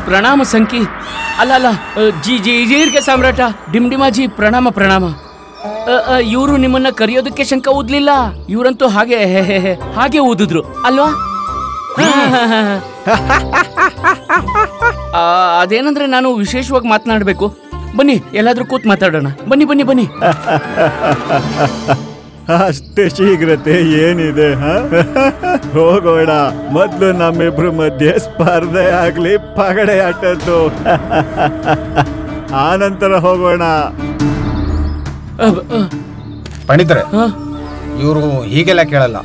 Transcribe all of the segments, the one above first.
ಪ್ರಣಾಮ ಸಂಕಿ. ಅಲ್ಲ ಜೀರ್ಗೆ ಸಾಮ್ರಾಟ ಡಿಮ್ಡಿಮಾಜಿ ಪ್ರಣಾಮ ಪ್ರಣಾಮ. ಇವರು ನಿಮ್ಮನ್ನ ಕರೆಯೋದಕ್ಕೆ ಶಂಕ ಊದ್ಲಿಲ್ಲ. ಇವರಂತೂ ಹಾಗೆ ಊದಿದ್ರು ಅಲ್ವಾ? ಅದೇನಂದ್ರೆ ನಾನು ವಿಶೇಷವಾಗಿ ಮಾತನಾಡಬೇಕು. ಬನ್ನಿ ಎಲ್ಲಾದ್ರೂ ಕೂತ್ ಮಾತಾಡೋಣ. ಬನ್ನಿ ಬನ್ನಿ ಬನ್ನಿ. ಅಷ್ಟೇ ಶೀಘ್ರತೆ ಏನಿದೆ? ಹೋಗೋಣ. ಮೊದ್ಲು ನಮ್ಮಿಬ್ರು ಮಧ್ಯೆ ಸ್ಪರ್ಧೆ ಆಗ್ಲಿ, ಪಗಡೆ ಆಟದ್ದು. ಆನಂತರ ಹೋಗೋಣ. ಪಂಡಿತರೆ, ಇವರು ಹೀಗೆಲ್ಲ ಕೇಳಲ್ಲ.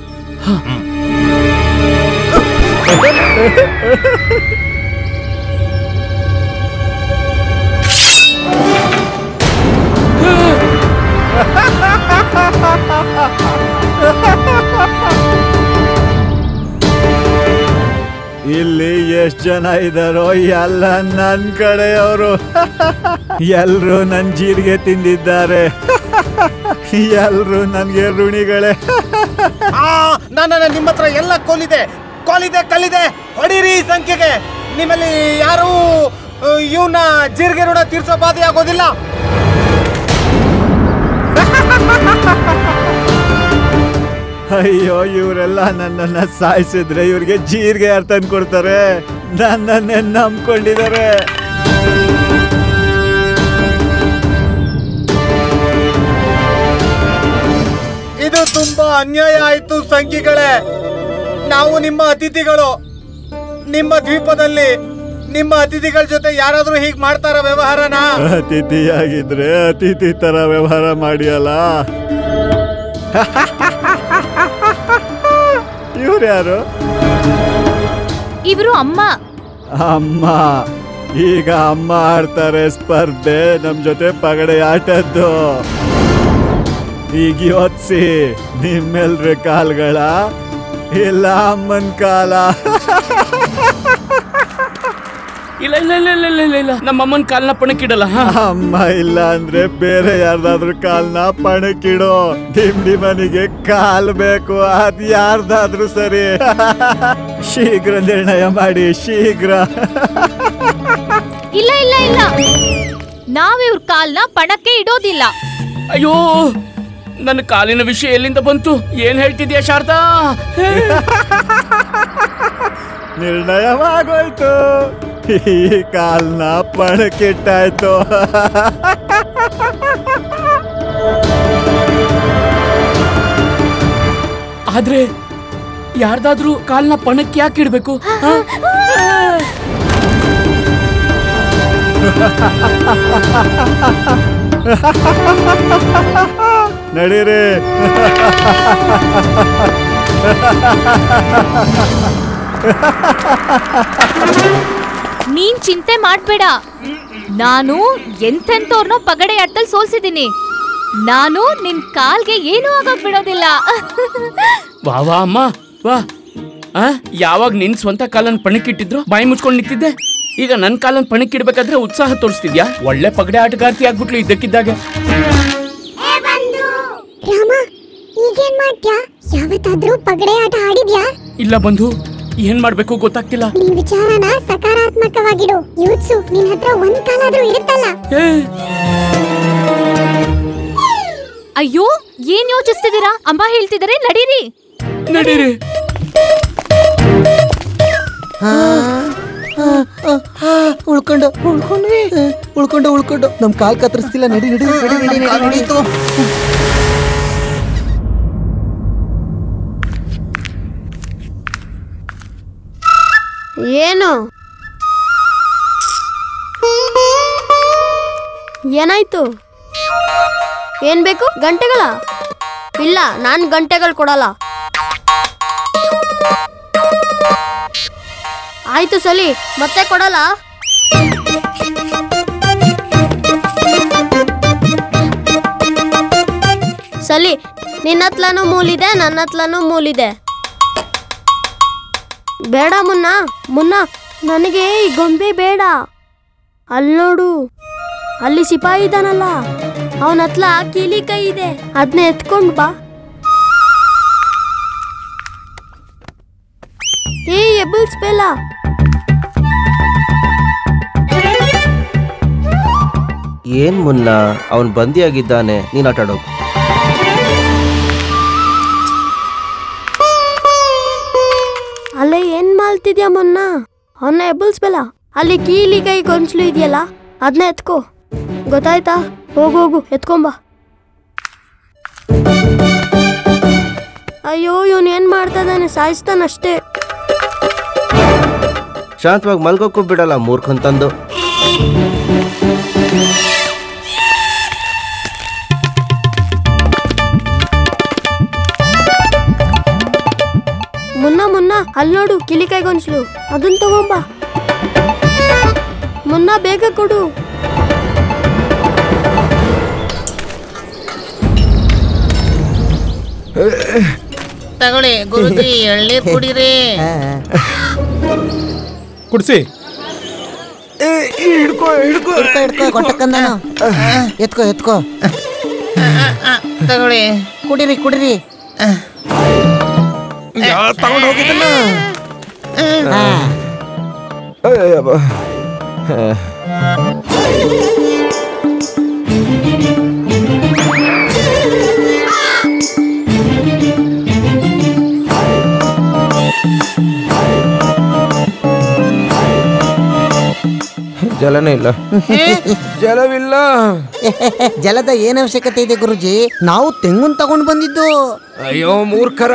ಇಲ್ಲಿ ಎಷ್ಟು ಜನ ಇದ್ದಾರೋ ಎಲ್ಲ ನನ್ ಕಡೆಯವರು. ಎಲ್ರು ನನ್ ಜೀರಿಗೆ ತಿಂದಿದ್ದಾರೆ. ಎಲ್ರು ನನ್ಗೆ ಋಣಿಗಳೇ. ನಿಮ್ಮ ಹತ್ರ ಎಲ್ಲ ಕೋಲಿದೆ, ಕಲ್ಲಿದೆ. ಹೊಡೀರಿ ಈ ಸಂಖ್ಯೆಗೆ. ನಿಮ್ಮಲ್ಲಿ ಯಾರು ಇವನ್ನ ಜೀರಿಗೆ ಋಣ ತೀರ್ಸೋ ಬಾಧೆ ಆಗೋದಿಲ್ಲ. ಅಯ್ಯೋ, ಇವರೆಲ್ಲ ನನ್ನನ್ನ ಸಾಯಿಸಿದ್ರೆ ಇವ್ರಿಗೆ ಜೀರಿಗೆ ಯಾರು ತಂದು ಕೊಡ್ತಾರೆ? ನನ್ನನ್ನೇ ನಂಬ್ಕೊಂಡಿದ್ದಾರೆ. ಇದು ತುಂಬಾ ಅನ್ಯಾಯ ಆಯ್ತು ಸಂಖ್ಯೆಗಳೇ. ನಾವು ನಿಮ್ಮ ಅತಿಥಿಗಳು. ನಿಮ್ಮ ದ್ವೀಪದಲ್ಲಿ ನಿಮ್ಮ ಅತಿಥಿಗಳ ಜೊತೆ ಯಾರಾದ್ರೂ ಹೀಗ್ ಮಾಡ್ತಾರ ವ್ಯವಹಾರನ? ಅತಿಥಿಯಾಗಿದ್ರೆ ಅತಿಥಿ ತರ ವ್ಯವಹಾರ ಮಾಡಿಯಲ್ಲ. ಇವ್ರು ಯಾರು? ಇವರು ಅಮ್ಮ. ಈಗ ಅಮ್ಮ ಆಡ್ತಾರೆ ಸ್ಪರ್ಧೆ ನಮ್ ಜೊತೆ ಪಗಡೆ ಆಟದ್ದು. ಈಗ ಯೋಚಿಸಿ, ನಿಮ್ಮೆಲ್ರ ಕಾಲ್ಗಳ ಇಲ್ಲ ಅಮ್ಮನ್ ಕಾಲ? ಇಲ್ಲ ಇಲ್ಲ ಇಲ್ಲ ಇಲ್ಲ ಇಲ್ಲ ಇಲ್ಲ, ನಮ್ಮಮ್ಮನ ಕಾಲ್ನ ಪಣಕ್ಕಿಡಲ್ಲ. ಅಮ್ಮ ಇಲ್ಲ ಅಂದ್ರೆ ಬೇರೆ ಯಾರ್ದಾದ್ರೂ ಕಾಲ್ನ ಪಣಕ್ಕಿಡೋ. ಡಿಮ್ಡಿಮನಿಗೆ ಕಾಲ್ ಬೇಕು, ಅದ್ ಯಾರ್ದಾದ್ರೂ ಸರಿ. ಶೀಘ್ರ ನಿರ್ಣಯ ಮಾಡಿ, ಶೀಘ್ರ. ಇಲ್ಲ ಇಲ್ಲ ಇಲ್ಲ, ನಾವಿವ್ರ ಕಾಲ್ನ ಪಣಕ್ಕೆ ಇಡೋದಿಲ್ಲ. ಅಯ್ಯೋ, ನನ್ನ ಕಾಲಿನ ವಿಷಯ ಎಲ್ಲಿಂದ ಬಂತು? ಏನ್ ಹೇಳ್ತಿದ್ಯಾ ಶಾರದಾ? ನಿರ್ಣಯವಾಗೋಯ್ತು. ಈ ಕಾಲ್ನ ಪಣಕ್ಕಿಟ್ಟಾಯ್ತು. ಆದ್ರೆ ಯಾರ್ದಾದ್ರೂ ಕಾಲ್ನ ಪಣಕ್ಕೆ ಯಾಕೆ ಇಡ್ಬೇಕು? ನಡೀರಿ. ನೀನ್ ಚಿಂತೆ ಮಾಡ್ಬೇಡ. ನಾನು ಎಂತೆಂತವ್ರನ್ನೋ ಪಗಡೆ ಆಟದಲ್ಲಿ ಸೋಲ್ಸಿದ್ದೀನಿ. ನಾನು ನಿನ್ ಕಾಲ್ಗೆ ಏನೂ ಆಗೋಕ್ ಬಿಡೋದಿಲ್ಲ. ವಾ ವಾ ಅಮ್ಮ ವಾ. ಯಾವಾಗ ನಿನ್ ಸ್ವಂತ ಕಾಲನ್ ಪಣಕ್ಕಿಟ್ಟಿದ್ರು ಬಾಯಿ ಮುಚ್ಕೊಂಡು ನಿಂತಿದ್ದೆ. ಈಗ ನನ್ ಕಾಲನ್ ಪಣಕ್ಕಿಡ್ಬೇಕಾದ್ರೆ ಉತ್ಸಾಹ ತೋರಿಸ್ತಿದ್ಯಾ? ಒಳ್ಳೆ ಪಗಡೆ ಆಟಗಾರ್ತಿ ಆಗ್ಬಿಟ್ಲು ಇದ್ದಕ್ಕಿದ್ದಾಗೆ. ಯಾವತ್ತಾದ್ರೂ ಪಗಡೆ ಆಟ ಆಡಿದ್ಯಾ? ಇಲ್ಲ ಬಂಧು, ಏನ್ ಮಾಡ್ಬೇಕು ಗೊತ್ತಾಗ್ತಿಲ್ಲ. ನಿನ್ ವಿಚಾರನ ಸಕಾರಾತ್ಮಕವಾಗಿಡು. ಯೋಚಿಸು, ನಿನ್ ಹತ್ರ ಒಂದ್ ಕಾಲಾದ್ರೂ ಇರುತ್ತಲ್ಲ. ಅಯ್ಯೋ, ಏನ್ ಯೋಚಿಸ್ತಿದ್ದೀರಾ? ಅಮ್ಮ ಹೇಳ್ತಿದಾರೆ, ನಡೀರಿ ನಡೀರಿ. ಉಳ್ಕೊಂಡು ನಮ್ ಕಾಲ್ ಕತ್ತರಿಸ್ತಿಲ್ಲ. ನಡಿ. ಏನು ಏನಾಯ್ತು? ಏನ್ ಬೇಕು? ಗಂಟೆಗಳ? ಇಲ್ಲ, ನಾನ್ ಗಂಟೆಗಳು ಕೊಡಲ್ಲ. ಆಯ್ತು ಸಲಿ, ಮತ್ತೆ ಕೊಡಲ್ಲ. ಸಲಿ, ನಿನ್ನ ಹತ್ಲನೂ ಮೂಲಿದೆ, ನನ್ನ ಹತ್ಲನೂ ಮೂಲಿದೆ. ಬೇಡ ಮುನ್ನ, ನನಗೆ ಈ ಗೊಂಬೆ ಬೇಡ. ಅಲ್ಲಿ ನೋಡು, ಅಲ್ಲಿ ಸಿಪಾಯಿ ಇದ್ದಾನಲ್ಲ, ಅವನ ಹತ್ಲ ಕೀಲಿ ಕೈ ಇದೆ, ಅದನ್ನ ಎತ್ಕೊಂಡ್ ಬಾ. ಎಬ್ಬಲ್ಸ್ ಬೇಲ. ಏನ್ ಮುನ್ನ, ಅವನ್ ಬಂದಿಯಾಗಿದ್ದಾನೆ, ನೀನ್ ಆಟ ಆಡೋಗು. ಅಲ್ಲೇ ಏನ್ ಮಾಡ್ತಿದ್ಯಾ ಮುನ್ನ? ಅವನ್ನ ಎಬ್ಬಲ್ಸ್ಬೇಲ. ಅಲ್ಲಿ ಕೀಲಿ ಕೈ ಗೊಂಚಲು ಇದೆಯಲ್ಲ, ಅದನ್ನ ಎತ್ಕೋ. ಗೊತ್ತಾಯ್ತಾ? ಹೋಗು ಎತ್ಕೊಂಬ. ಅಯ್ಯೋ, ಇವನ್ ಏನ್ ಮಾಡ್ತಾ ಇದ್ದಾನೆ? ಸಾಯಿಸ್ತಾನಷ್ಟೇ. ಶಾಂತವಾಗಿ ಮಲ್ಗೋಕ್ಕೂ ಬಿಡಲ್ಲ ಮೂರ್ಖಂತಂದು. ಮುನ್ನ ಅಲ್ಲಿ ನೋಡು, ಕಿಲಿಕಾಯಿ ಗೊಂಚಲು, ಅದನ್ನ ತಗೊಂಬ. ಮುನ್ನ ಬೇಗ ಕೊಡು. ತಗೊಳ್ಳಿ ಗುರುಜಿ, ಎಳ್ನೀರ್ ಕುಡೀರಿ. ಕುಡ್ಸಿ. ಹಿಡ್ಕೋ ಕೊಟ್ಟಕ್ಕಂದ. ಎತ್ಕೋ ತಗೊಳ್ಳಿ, ಕುಡಿರಿ. ತಗೊಂಡು ಹೋಗಿದ್ದನ್ನ. ಜಲನೇ ಇಲ್ಲ. ಜಲವಿಲ್ಲ. ಜಲದ ಏನ್ ಅವಶ್ಯಕತೆ ಇದೆ ಗುರುಜಿ? ನಾವು ತೆಂಗುನ್ ತಗೊಂಡು ಬಂದಿದ್ದು. ಅಯ್ಯೋ ಮೂರ್ಖರ,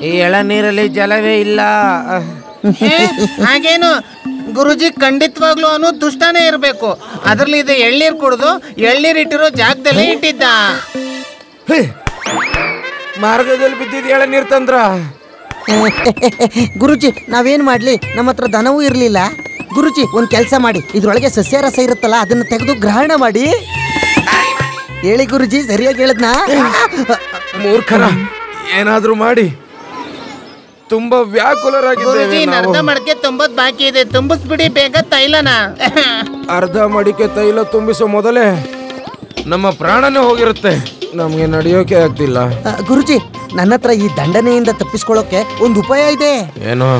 ಈ ಎಳನೀರಲ್ಲಿ ಜಲವೇ ಇಲ್ಲ. ಹಾಗೇನು ಗುರುಜಿ, ಖಂಡಿತವಾಗ್ಲೂ ಅವನು ದುಷ್ಟನೇ ಇರ್ಬೇಕು. ಅದ್ರಲ್ಲಿ ಇದೆ ಎಳ್ನೀರ್ ಕುಡ್ದು ಎಳ್ನೀರ್ ಇಟ್ಟಿರೋ ಜಾಗದಲ್ಲಿ ಇಟ್ಟಿದ್ದ. ಮಾರ್ಗದಲ್ಲಿ ಬಿದ್ದಿದ್ ಎಳನೀರ್ ತಂದ್ರ. ಗುರುಜಿ, ನಾವೇನ್ ಮಾಡ್ಲಿ? ನಮ್ಮ ಹತ್ರ ದನವೂ ಇರ್ಲಿಲ್ಲ. ಗುರುಜಿ, ಒಂದ್ ಕೆಲ್ಸ ಮಾಡಿ, ಇದ್ರೊಳಗೆ ಸಸ್ಯರಸ ಇರುತ್ತಲ್ಲ, ಅದನ್ನ ತೆಗೆದು ಗ್ರಹಣ ಮಾಡಿ. ಹೇಳಿ ಗುರುಜಿ, ಸರಿಯಾಗಿ ಹೇಳದ್ನಾ? ಮೂರ್ಖರ, ಏನಾದ್ರೂ ಮಾಡಿ. ತುಂಬಾ ವ್ಯಾಕುಲರಾಗಿದ್ದೇವೆ. ಅರ್ಧ ಮಡಕೆ ತುಂಬೋದು ಬಾಕಿ ಇದೆ, ತುಂಬಿಸ್ಬಿಡಿ ಬೇಗ ತೈಲನ. ಅರ್ಧ ಮಡಿಕೆ ತೈಲ ತುಂಬಿಸೋ ಮೊದಲೇ ನಮ್ಮ ಪ್ರಾಣನೇ ಹೋಗಿರುತ್ತೆ. ನಮ್ಗೆ ನಡೆಯೋಕೆ ಆಗ್ತಿಲ್ಲ. ಗುರುಜಿ, ನನ್ನ ಹತ್ರ ಈ ದಂಡನೆಯಿಂದ ತಪ್ಪಿಸ್ಕೊಳ್ಳೋಕೆ ಒಂದು ಉಪಾಯ ಇದೆ. ಏನು?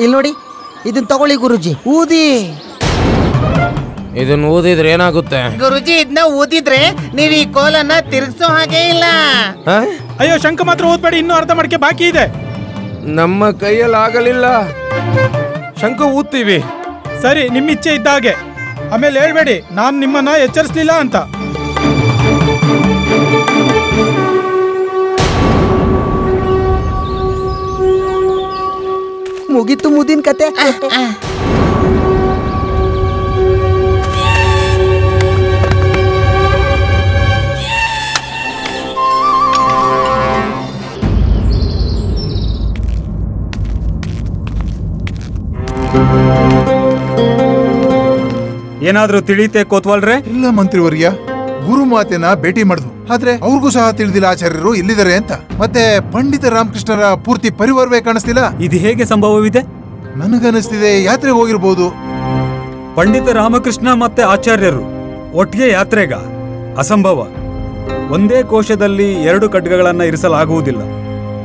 ಇಲ್ಲಿ ನೋಡಿ, ಇದನ್ನ ತಗೊಳ್ಳಿ ಗುರುಜಿ, ಊದಿ. ಇದನ್ನ ಊದಿದ್ರೆ ಏನಾಗುತ್ತೆ? ಗುರುಜಿ, ಇದನ್ನ ಊದಿದ್ರೆ ನೀವ್ ಈ ಕೋಲನ್ನ ತಿರ್ಗಿಸೋ ಹಾಗೆ ಇಲ್ಲ. ಅಯ್ಯೋ, ಶಂಕ ಮಾತ್ರ ಊದ್ಬೇಡಿ, ಇನ್ನೂ ಅರ್ಧ ಮಡಕೆ ಬಾಕಿ ಇದೆ. ನಮ್ಮ ಕೈಯಲ್ಲಿ ಆಗಲಿಲ್ಲ. ಶಂಕ ಊದ್ತೀವಿ. ಸರಿ, ನಿಮ್ಮ ಇಚ್ಛೆ ಇದ್ದ ಹಾಗೆ. ಆಮೇಲೆ ಹೇಳ್ಬೇಡಿ ನಾನು ನಿಮ್ಮನ್ನ ಎಚ್ಚರಿಸಲಿಲ್ಲ ಅಂತ. ಮುಗೀತು ಮುದಿನ ಕತೆ. ಏನಾದ್ರೂ ತಿಳಿತೆ ಕೋತ್ವಾಲ್ರೆ? ಇಲ್ಲ ಮಂತ್ರಿವರ್ಯ, ಗುರುಮಾತೆನ ಭೇಟಿ ಮಾಡಿದ್ವು, ಆದ್ರೆ ಅವ್ರಿಗೂ ಸಹ ತಿಳಿದಿಲ್ಲ ಆಚಾರ್ಯರು ಎಲ್ಲಿದ್ದಾರೆ ಅಂತ. ಮತ್ತೆ ಪಂಡಿತ ರಾಮಕೃಷ್ಣರ ಪೂರ್ತಿ ಪರಿವಾರವೇ ಕಾಣಿಸ್ತಿಲ್ಲ. ಇದು ಹೇಗೆ ಸಂಭವವಿದೆ? ನನಗನಿಸ್ತಿದೆ ಯಾತ್ರೆಗೆ ಹೋಗಿರ್ಬೋದು. ಪಂಡಿತ ರಾಮಕೃಷ್ಣ ಮತ್ತೆ ಆಚಾರ್ಯರು ಒಟ್ಟಿಗೆ ಯಾತ್ರೆಗ? ಅಸಂಭವ. ಒಂದೇ ಕೋಶದಲ್ಲಿ 2 ಖಡ್ಗಗಳನ್ನ ಇರಿಸಲಾಗುವುದಿಲ್ಲ.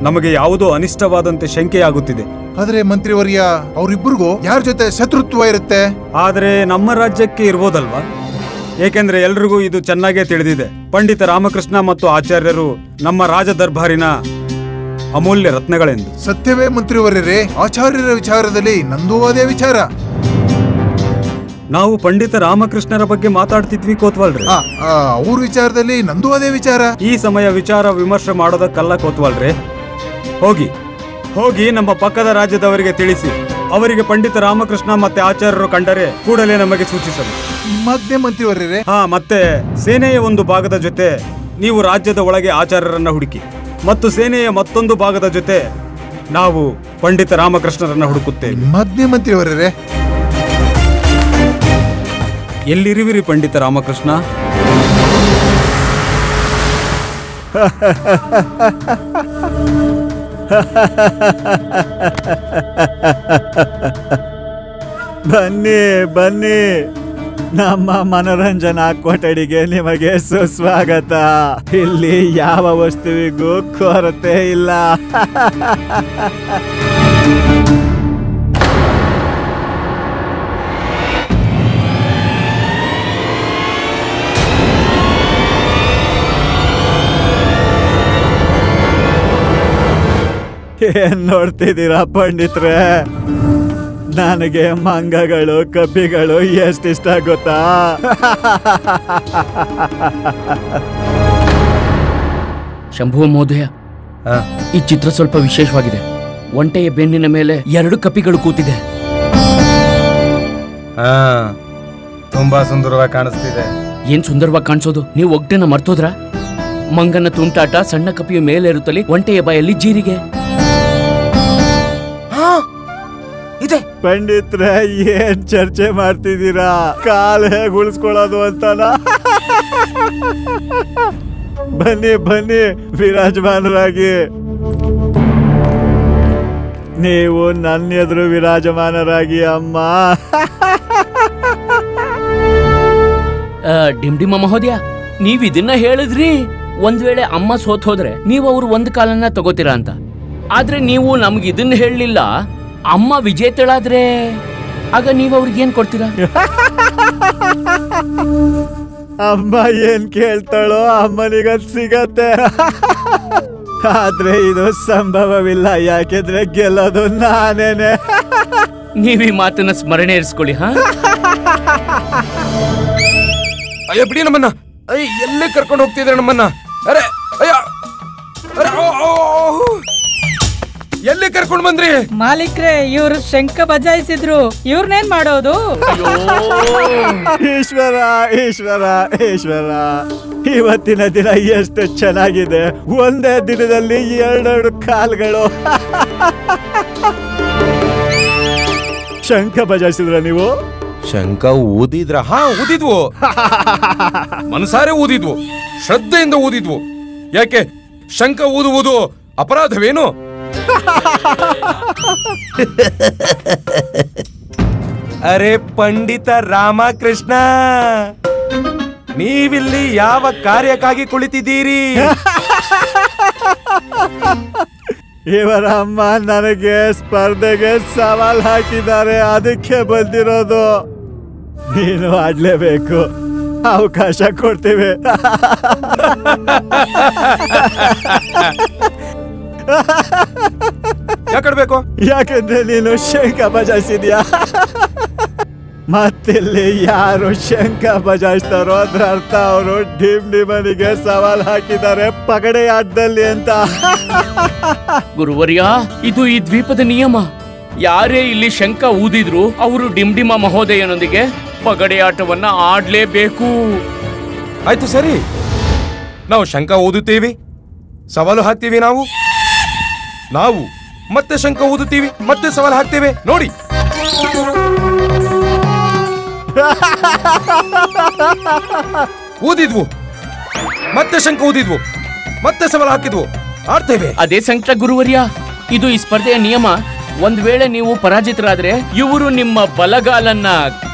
ನಮಗೆ ಯಾವುದೋ ಅನಿಷ್ಟವಾದಂತೆ ಶಂಕೆಯಾಗುತ್ತಿದೆ. ಆದ್ರೆ ಮಂತ್ರಿವರ್ಯ, ಅವರಿಬ್ಬರಿಗೂ ಯಾರ ಜೊತೆ ಶತ್ರುತ್ವ ಇರುತ್ತೆ? ಆದ್ರೆ ನಮ್ಮ ರಾಜ್ಯಕ್ಕೆ ಇರ್ಬೋದಲ್ವಾ? ಏಕೆಂದ್ರೆ ಎಲ್ರಿಗೂ ಇದು ಚೆನ್ನಾಗೇ ತಿಳಿದಿದೆ. ಪಂಡಿತ ರಾಮಕೃಷ್ಣ ಮತ್ತು ಆಚಾರ್ಯರು ನಮ್ಮ ರಾಜ ದರ್ಬಾರಿನ ಅಮೂಲ್ಯ ರತ್ನಗಳೆಂದು. ಸತ್ಯವೇ ಮಂತ್ರಿವರ್ಯರೇ, ಆಚಾರ್ಯರ ವಿಚಾರದಲ್ಲಿ ನಂದೂ ಅದೇ ವಿಚಾರ. ನಾವು ಪಂಡಿತ ರಾಮಕೃಷ್ಣರ ಬಗ್ಗೆ ಮಾತಾಡ್ತಿದ್ವಿ ಕೋತ್ವಾಲ್ರಿ. ಅವ್ರ ವಿಚಾರದಲ್ಲಿ ನಂದೂ ಅದೇ ವಿಚಾರ. ಈ ಸಮಯ ವಿಚಾರ ವಿಮರ್ಶೆ ಮಾಡೋದಕ್ಕಲ್ಲ ಕೋತ್ವಾಲ್ರಿ. ಹೋಗಿ ನಮ್ಮ ಪಕ್ಕದ ರಾಜ್ಯದವರಿಗೆ ತಿಳಿಸಿ, ಅವರಿಗೆ ಪಂಡಿತ ರಾಮಕೃಷ್ಣ ಮತ್ತೆ ಆಚಾರ್ಯರು ಕಂಡರೆ ಕೂಡಲೇ ನಮಗೆ ಸೂಚಿಸಲು. ಮಧ್ಯ ಮಂತ್ರಿವರ್ಯರೇ, ಮತ್ತೆ ಸೇನೆಯ ಒಂದು ಭಾಗದ ಜೊತೆ ನೀವು ರಾಜ್ಯದ ಒಳಗೆ ಆಚಾರ್ಯರನ್ನ ಹುಡುಕಿ, ಮತ್ತು ಸೇನೆಯ ಮತ್ತೊಂದು ಭಾಗದ ಜೊತೆ ನಾವು ಪಂಡಿತ ರಾಮಕೃಷ್ಣರನ್ನ ಹುಡುಕುತ್ತೇವೆ. ಮಧ್ಯ ಮಂತ್ರಿವರ್ಯರೇ, ಎಲ್ಲಿರುವಿರಿ ಪಂಡಿತ ರಾಮಕೃಷ್ಣ? ಬನ್ನಿ ಬನ್ನಿ, ನಮ್ಮ ಮನೋರಂಜನಾ ಕೊಠಡಿಗೆ ನಿಮಗೆ ಸುಸ್ವಾಗತ. ಇಲ್ಲಿ ಯಾವ ವಸ್ತುವಿಗೂ ಕೊರತೆ ಇಲ್ಲ. ಏನ್ ನೋಡ್ತಿದ್ದೀರಾ ಪಂಡಿತ್ರೆ? ನನಗೆ ಮಂಗಗಳು ಕಬ್ಬಿಗಳು ಎಷ್ಟಿಷ್ಟ ಗೊತ್ತಾ? ಶಂಭು ಮಹೋದಯ, ಈ ಚಿತ್ರ ಸ್ವಲ್ಪ ವಿಶೇಷವಾಗಿದೆ. ಒಂಟೆಯ ಬೆನ್ನಿನ ಮೇಲೆ 2 ಕಪಿಗಳು ಕೂತಿದೆ. ತುಂಬಾ ಸುಂದರವಾಗಿ ಕಾಣಿಸ್ತಿದೆ. ಏನ್ ಸುಂದರವಾಗಿ ಕಾಣಿಸೋದು? ನೀವು ಒಗ್ಗಟ್ಟನ್ನ ಮರ್ತೋದ್ರ? ಮಂಗನ ತುಂಟಾಟ, ಸಣ್ಣ ಕಪಿಯ ಮೇಲೆ ಇರುತ್ತಲಿ, ಒಂಟೆಯ ಬಾಯಲ್ಲಿ ಜೀರಿಗೆ. ಇದೆ ಪಂಡಿತ್ರೆ, ಏನ್ ಚರ್ಚೆ ಮಾಡ್ತಿದ್ದೀರಾ? ಕಾಲ್ ಹೇಗ್ ಉಳಿಸ್ಕೊಳ್ಳೋದು ಅಂತನಾ? ಬನ್ನಿ ಬನ್ನಿ, ವಿರಾಜಮಾನರಾಗಿ. ನೀವು ನನ್ನ ಎದುರು ವಿರಾಜಮಾನರಾಗಿ ಅಮ್ಮ. ಡಿಂಡಿಮ ಮಹೋದಯ, ನೀವ್ ಇದನ್ನ ಹೇಳಿದ್ರಿ. ಒಂದ್ ವೇಳೆ ಅಮ್ಮ ಸೋತ್ ಹೋದ್ರೆ ನೀವು ಅವ್ರು 1 ಕಾಲನ್ನ ತಗೋತೀರಾ ಅಂತ. ಆದ್ರೆ ನೀವು ನಮ್ಗೆ ಇದನ್ನ ಹೇಳಲಿಲ್ಲ. ಅಮ್ಮ ವಿಜೇತಳಾದ್ರೆ ಆಗ ನೀವು ಅವ್ರಿಗೆ ಏನ್ ಕೊಡ್ತೀರಾ? ಅಮ್ಮ ಏನ್ ಕೇಳ್ತಾಳೋ ಅಮ್ಮನಿಗದ್ ಸಿಗತ್ತೆ. ಆದ್ರೆ ಇದು ಸಂಭವವಿಲ್ಲ, ಯಾಕೆಂದ್ರೆ ಗೆಲ್ಲೋದು ನಾನೇನೆ. ನೀವ್ ಈ ಮಾತನ್ನ ಸ್ಮರಣೆ ಇರಿಸ್ಕೊಳ್ಳಿ. ಅಯ್ಯ ಬಿಡಿ ನಮ್ಮನ್ನ. ಅಯ್ಯ ಎಲ್ಲೇ ಕರ್ಕೊಂಡು ಹೋಗ್ತಿದ್ರೆ ನಮ್ಮನ್ನ. ಅರೆ ಅಯ್ಯ, ಅರೆ ಎಲ್ಲಿ ಕರ್ಕೊಂಡು ಬಂದ್ರಿ? ಮಾಲೀಕ್ರೆ, ಇವ್ರು ಶಂಖ ಬಜಾಯಿಸಿದ್ರು. ಇವ್ರನ್ನೇನ್ ಮಾಡೋದು? ಈಶ್ವರ ಈಶ್ವರ ಈಶ್ವರ, ಇವತ್ತಿನ ದಿನ ಎಷ್ಟು ಚೆನ್ನಾಗಿದೆ. ಒಂದೇ ದಿನದಲ್ಲಿ 2 ಕಾಲ್ಗಳು. ಶಂಖ ಬಜಾಯಿಸಿದ್ರ ನೀವು? ಶಂಖ ಊದಿದ್ರ? ಹಾ, ಊದಿದ್ವು. ಮನಸಾರೆ ಊದಿದ್ವು, ಶ್ರದ್ಧೆಯಿಂದ ಊದಿದ್ವು. ಯಾಕೆ ಶಂಖ ಊದುವುದು ಅಪರಾಧವೇನು? ಅರೆ ಪಂಡಿತ ರಾಮಕೃಷ್ಣ, ನೀವಿಲ್ಲಿ ಯಾವ ಕಾರ್ಯಕ್ಕಾಗಿ ಕುಳಿತಿದ್ದೀರಿ? ಇವರ ಅಮ್ಮ ನನಗೆ ಸ್ಪರ್ಧೆಗೆ ಸವಾಲ್ ಹಾಕಿದ್ದಾರೆ, ಅದಕ್ಕೆ ಬಂದಿರೋದು. ನೀನು ಆಡ್ಲೇಬೇಕು, ಅವಕಾಶ ಕೊಡ್ತೀವಿ. ಯಾಕಡ್ಬೇಕು? ಯಾಕಂದ್ರೆ ನೀನು ಶಂಖ ಬಜಾಯಿಸಿದ್ಯಾ. ಮತ್ತಿಲ್ಲಿ ಯಾರು ಶಂಖ ಬಜಾಯಿಸ್ತಾರೋ ಅದ್ರ ಅರ್ಥ ಅವರು ಡಿಮನಿಗೆ ಸವಾಲ್ ಹಾಕಿದ್ದಾರೆ ಪಗಡೆ ಆಟದಲ್ಲಿ ಅಂತ. ಗುರುವರ್ಯ, ಇದು ಈ ದ್ವೀಪದ ನಿಯಮ. ಯಾರೇ ಇಲ್ಲಿ ಶಂಖ ಊದಿದ್ರು ಅವರು ಡಿಂಡಿಮ ಮಹೋದಯನೊಂದಿಗೆ ಪಗಡೆ ಆಟವನ್ನ ಆಡ್ಲೇಬೇಕು. ಆಯ್ತು ಸರಿ, ನಾವು ಶಂಖ ಊದುತ್ತೀವಿ, ಸವಾಲು ಹಾಕ್ತೀವಿ. ನಾವು ಮತ್ತೆ ಶಂಖ ಊದುತ್ತೀವಿ, ಮತ್ತೆ ಸವಾಲು ಹಾಕ್ತೇವೆ. ನೋಡಿ, ಊದಿದ್ವು, ಮತ್ತೆ ಶಂಖ ಊದಿದ್ವು, ಮತ್ತೆ ಸವಾಲು ಹಾಕಿದ್ವು, ಆಡ್ತೇವೆ. ಅದೇ ಸಂಕಟ ಗುರುವರ್ಯ, ಇದು ಈ ಸ್ಪರ್ಧೆಯ ನಿಯಮ. ಒಂದ್ ವೇಳೆ ನೀವು ಪರಾಜಿತರಾದ್ರೆ ಇವರು ನಿಮ್ಮ ಬಲಗಾಲನ್ನ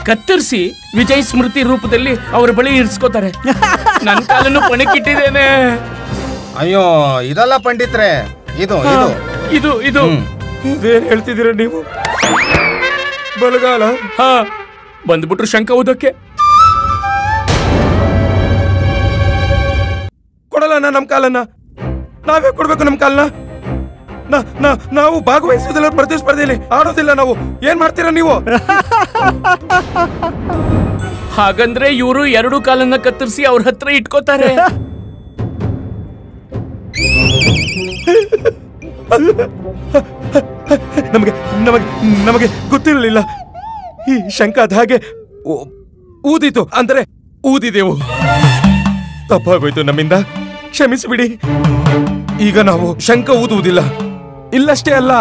ಕತ್ತರಿಸಿ ವಿಜಯ್ ಸ್ಮೃತಿ ರೂಪದಲ್ಲಿ ಅವರ ಬಳಿ ಇರಿಸ್ಕೋತಾರೆ. ನನ್ನ ಕಾಲನ್ನು ಪಣಕ್ಕಿಟ್ಟಿದ್ದೇನೆ. ಅಯ್ಯೋ, ಇದಲ್ಲ ಪಂಡಿತ್ರೆ, ಇದು ಇದು ಇದು ಇದು ಇದೇನ್ ಹೇಳ್ತಿದ್ದೀರ ನೀವು? ಬಲಗಾಲ? ಹಾ, ಬಂದ್ಬಿಟ್ರು ಶಂಖ ಊದಕ್ಕೆ. ಕೊಡಲ್ಲ ನಮ್ ಕಾಲನ್ನ, ನಾವೇ ಕೊಡ್ಬೇಕು ನಮ್ ಕಾಲನ್ನ. ನಾವು ಭಾಗವಹಿಸೋದಿಲ್ಲ, ಪ್ರತಿಸ್ಪರ್ಧೆಯಲ್ಲಿ ಆಡೋದಿಲ್ಲ. ನಾವು ಏನ್ ಮಾಡ್ತೀರಾ ನೀವು? ಹಾಗಂದ್ರೆ ಇವರು 2 ಕಾಲನ್ನ ಕತ್ತರಿಸಿ ಅವ್ರ ಹತ್ರ ಇಟ್ಕೋತಾರೆ. ನಮಗೆ ಗೊತ್ತಿರಲಿಲ್ಲ. ಈ ಶಂಖ ಅದ ಹಾಗೆ ಊದಿತು, ಅಂದ್ರೆ ಊದಿದೆವು. ತಪ್ಪಾಗೋಯ್ತು ನಮ್ಮಿಂದ, ಕ್ಷಮಿಸಿಬಿಡಿ. ಈಗ ನಾವು ಶಂಖ ಊದುವುದಿಲ್ಲ. ಇಲ್ಲಷ್ಟೇ ಅಲ್ಲ,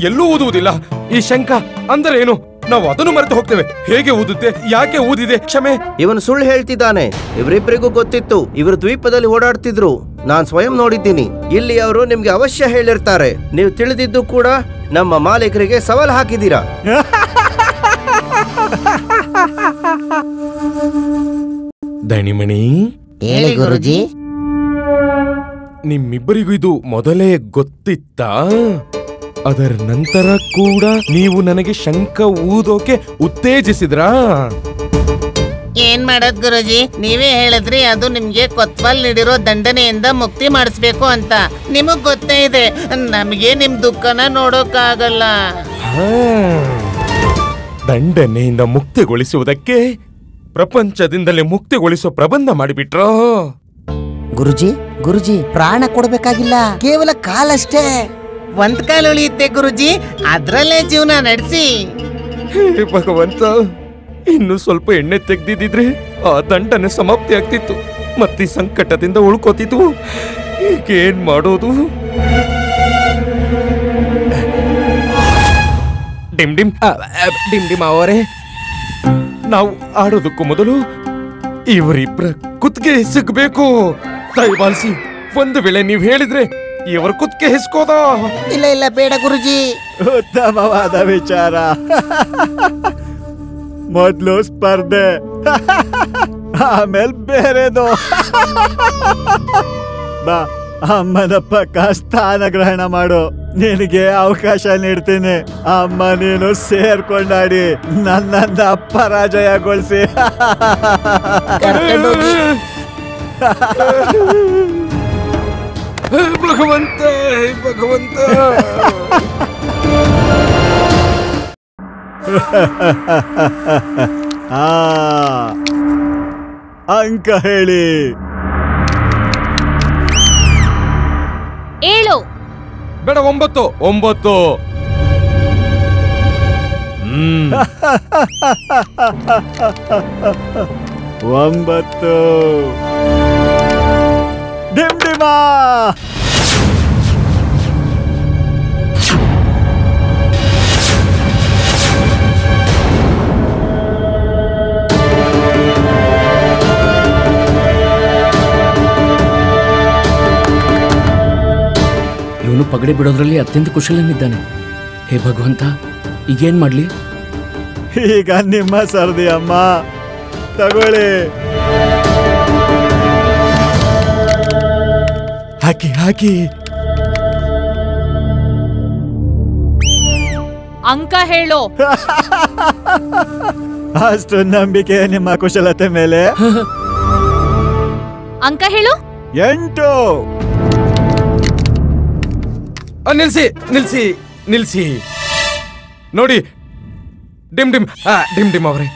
ಎಲ್ಲೂ ಊದುವುದಿಲ್ಲ. ಈ ಶಂಖ ಅಂದ್ರೆ ಏನು ನಾವು ಅದನ್ನು ಮರೆತು ಹೋಗ್ತೇವೆ. ಹೇಗೆ ಊದುತ್ತೆ, ಯಾಕೆ ಊದಿದೆ? ಕ್ಷಮೆ. ಇವನು ಸುಳ್ಳು ಹೇಳ್ತಿದ್ದಾನೆ. ಇವರಿಬ್ಬರಿಗೂ ಗೊತ್ತಿತ್ತು, ಇವರು ದ್ವೀಪದಲ್ಲಿ ಓಡಾಡ್ತಿದ್ರು. ನಾನ್ ಸ್ವಯಂ ನೋಡಿದ್ದೀನಿ. ಇಲ್ಲಿ ಅವರು ನಿಮ್ಗೆ ಅವಶ್ಯ ಹೇಳಿರ್ತಾರೆ. ನೀವು ತಿಳಿದಿದ್ದು ಕೂಡ ನಮ್ಮ ಮಾಲೀಕರಿಗೆ ಸವಾಲು ಹಾಕಿದ್ದೀರಾ. ದಣಿಮಣಿ, ಹೇಳಿ ಗುರುಜಿ. ನಿಮ್ಮಿಬ್ಬರಿಗೂ ಇದು ಮೊದಲೇ ಗೊತ್ತಿತ್ತಾ? ಅದರ ನಂತರ ಕೂಡ ನೀವು ನನಗೆ ಶಂಖ ಊದೋಕೆ ಉತ್ತೇಜಿಸಿದ್ರಾ? ಏನ್ ಮಾಡೋದ್ ಗುರುಜಿ, ನೀವೇ ಹೇಳಿದ್ರಿ ಅದು ನಿಮ್ಗೆ ಕೊತ್ವಾಲ್ ನೀಡಿರೋ ದಂಡನೆಯಿಂದ ಮುಕ್ತಿ ಮಾಡಿಸ್ಬೇಕು ಅಂತ. ನಿಮಗ್ ಗೊತ್ತೇ ಇದೆ, ನಮಗೆ ನಿಮ್ ದುಃಖನ ನೋಡೋಕ್ಕಾಗಲ್ಲ. ದಂಡನೆಯಿಂದ ಮುಕ್ತಿಗೊಳಿಸುವುದಕ್ಕೆ ಪ್ರಪಂಚದಿಂದಲೇ ಮುಕ್ತಿಗೊಳಿಸೋ ಪ್ರಬಂಧ ಮಾಡಿಬಿಟ್ರೋ? ಗುರುಜಿ ಪ್ರಾಣ ಕೊಡ್ಬೇಕಾಗಿಲ್ಲ, ಕೇವಲ ಕಾಲಷ್ಟೇ. ಒಂದ್ ಕಾಲ ಉಳಿಯುತ್ತೆ ಗುರುಜಿ, ಅದ್ರಲ್ಲೇ ಜೀವನ ನಡೆಸಿ. ಭಗವಂತ, ಇನ್ನು ಸ್ವಲ್ಪ ಎಣ್ಣೆ ತೆಗ್ದಿದ್ರೆ ಆ ದಂಡನೆ ಸಮಾಪ್ತಿ ಆಗ್ತಿತ್ತು, ಮತ್ತೆ ಸಂಕಟದಿಂದ ಉಳ್ಕೋತಿದ್ವು. ಈಗೇನ್ ಮಾಡೋದು? ಡಿಮ್ ಡಿಮ್ ಡಿಮ್ ಡಿಮ್ ಅವರೇ, ನಾವು ಆಡೋದಕ್ಕೂ ಮೊದಲು ಇವರಿಬ್ರ ಕುತ್ತಿಗೆ ಸಿಗ್ಬೇಕು. ದಯಮಾಡಿಸಿ, ಒಂದು ವೇಳೆ ನೀವು ಹೇಳಿದ್ರೆ ಇವರ ಕುತ್ತಿಗೆ ಹಿಸ್ಕೋದ? ಇಲ್ಲ ಬೇಡ ಗುರುಜಿ. ಉತ್ತಮವಾದ ವಿಚಾರ. ಮೊದ್ಲು ಸ್ಪರ್ಧೆ, ಆಮೇಲೆ ಬೇರೆದು. ಬಾ, ಅಮ್ಮನ ಪಕ್ಕ ಸ್ಥಾನ ಗ್ರಹಣ ಮಾಡು. ನಿನಗೆ ಅವಕಾಶ ನೀಡ್ತೀನಿ. ಅಮ್ಮ ನೀನು ಸೇರ್ಕೊಂಡಾಡಿ ನನ್ನನ್ನ ಪರಾಜಯಗೊಳಿಸಿ. ಭಗವಂತ ಭಗವಂತ. ಅಂಕ ಹೇಳಿ. 7. ಬೇಡ, 9. 9. ಡಿಮ್ ಡಿಮಾ. ಇವನು ಪಗಡೆ ಬಿಡೋದ್ರಲ್ಲಿ ಅತ್ಯಂತ ಕುಶಲನಿದ್ದಾನೆ. ಹೇ ಭಗವಂತ, ಈಗೇನ್ ಮಾಡ್ಲಿ? ಈಗ ನಿಮ್ಮ ಸರ್ದಿ ಅಮ್ಮ, ತಗೊಳ್ಳಿ. ಹಾಕಿ. ಅಂಕ ಹೇಳೋ. ಅಷ್ಟು ನಂಬಿಕೆ ನಿಮ್ಮ ಕುಶಲತೆ ಮೇಲೆ? ಅಂಕ ಹೇಳು. 8. ನಿಲ್ಸಿ ನೋಡಿ. ಡಿಮ್ ಡಿಮ್ ಅವರೇ,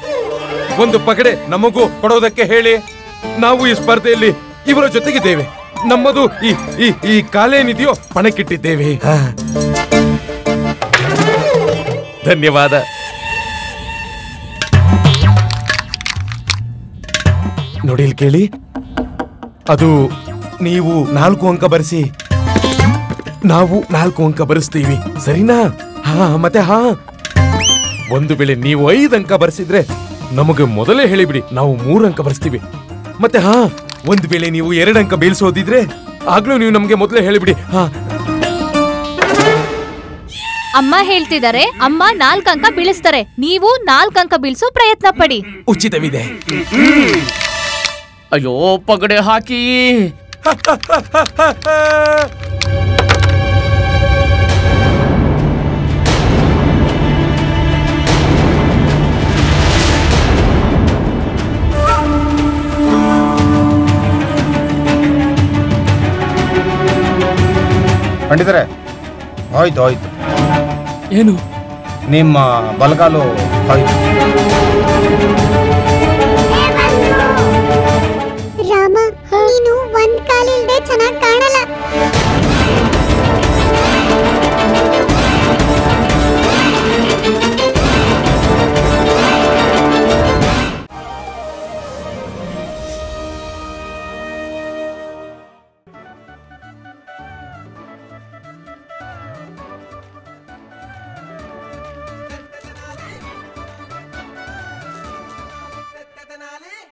ಒಂದು ಪಗಡೆ ನಮಗೂ ಕೊಡೋದಕ್ಕೆ ಹೇಳಿ. ನಾವು ಈ ಸ್ಪರ್ಧೆಯಲ್ಲಿ ಇವರ ಜೊತೆಗಿದ್ದೇವೆ. ನಮ್ಮದು ಈ ಕಾಲೇನಿದೆಯೋ ಪಣಕ್ಕಿಟ್ಟಿದ್ದೇವೆ. ಧನ್ಯವಾದ. ನೋಡಿ, ಇಲ್ಲಿ ಕೇಳಿ. ಅದು ನೀವು 4 ಅಂಕ ಬರೆಸಿ, ನಾವು 4 ಅಂಕ ಬರೆಸ್ತೀವಿ, ಸರಿನಾ? ಮತ್ತೆ ಒಂದು ವೇಳೆ ನೀವು 5 ಅಂಕ ಬರೆಸಿದ್ರೆ ನಮಗೆ ಮೊದಲೇ ಹೇಳಿಬಿಡಿ, ನಾವು 3 ಅಂಕ ಬರೆಸ್ತೀವಿ. ಮತ್ತೆ ಒಂದು ವೇಳೆ ನೀವು 2 ಅಂಕ ಬೀಳ್ಸೋದಿದ್ರೆ ಆಗ್ಲೂ ನೀವು ನಮಗೆ ಮೊದಲೇ ಹೇಳಿಬಿಡಿ. ಅಮ್ಮ ಹೇಳ್ತಿದ್ದಾರೆ, ಅಮ್ಮ 4 ಅಂಕ ಬೀಳಿಸ್ತಾರೆ, ನೀವು 4 ಅಂಕ ಬೀಳ್ಸೋ ಪ್ರಯತ್ನ ಪಡಿ. ಉಚಿತವಿದೆ. ಅಯ್ಯೋ, ಪಗಡೆ ಹಾಕಿ. ಪಂಡಿತರೆ, ಆಯ್ತು. ಏನು? ನಿಮ್ಮ ಬಲಗಾಲು ಆಯ್ತು.